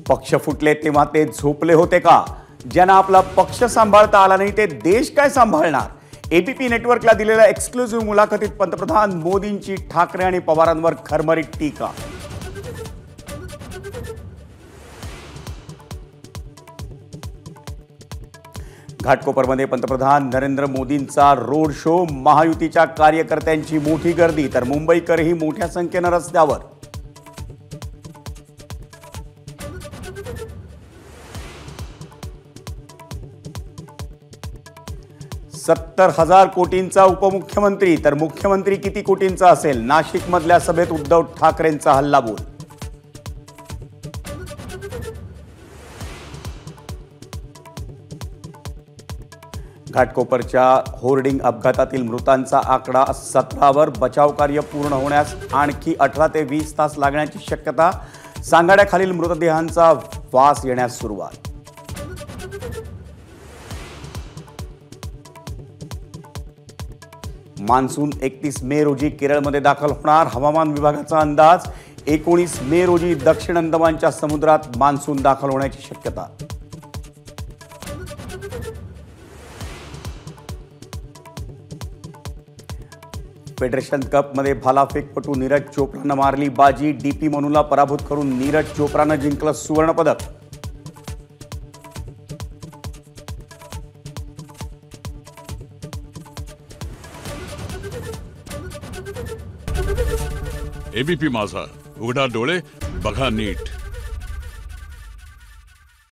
पक्ष फुटले तेव्हा ते झोपले होते का? ज्यांना आपला पक्ष सांभाळता आला नाही ते देश काय सांभाळणार? एबीपी नेटवर्कला दिलेल्या एक्सक्लुझिव्ह मुलाखतीत पंतप्रधान मोदींची ठाकरे आणि पवारांवर खरमरीत टीका. घाटकोपरमध्ये पंतप्रधान नरेंद्र मोदींचा रोड शो. महायुतीच्या कार्यकर्त्यांची मोठी गर्दी तर मुंबईकरही मोठ्या संख्येने रस्त्यावर. $70,000 कोटींचा उपमुख्यमंत्री तर मुख्यमंत्री किती कोटींचा असेल? नाशिकमधल्या सभेत उद्धव ठाकरेंचा हल्लाबोल. घाटकोपरच्या होर्डिंग अपघातातील मृतांचा आकडा 17वर. बचाव कार्य पूर्ण होण्यास आणखी 18 ते 20 तास लागण्याची शक्यता. सांगाड्याखालील मृतदेहांचा वास येण्यास सुरुवात. मान्सून 31 मे रोजी केरळमध्ये दाखल होणार. हवामान विभागाचा अंदाज 19 मे रोजी दक्षिण अंदमानच्या समुद्रात मान्सून दाखल होण्याची शक्यता. फेडरेशन कपमध्ये भालाफेकपटू नीरज चोप्रानं मारली बाजी. डीपी मनूला पराभूत करून नीरज चोप्रानं जिंकलं सुवर्णपदक. एबीपी माझा, उघडा डोळे बघा नीट.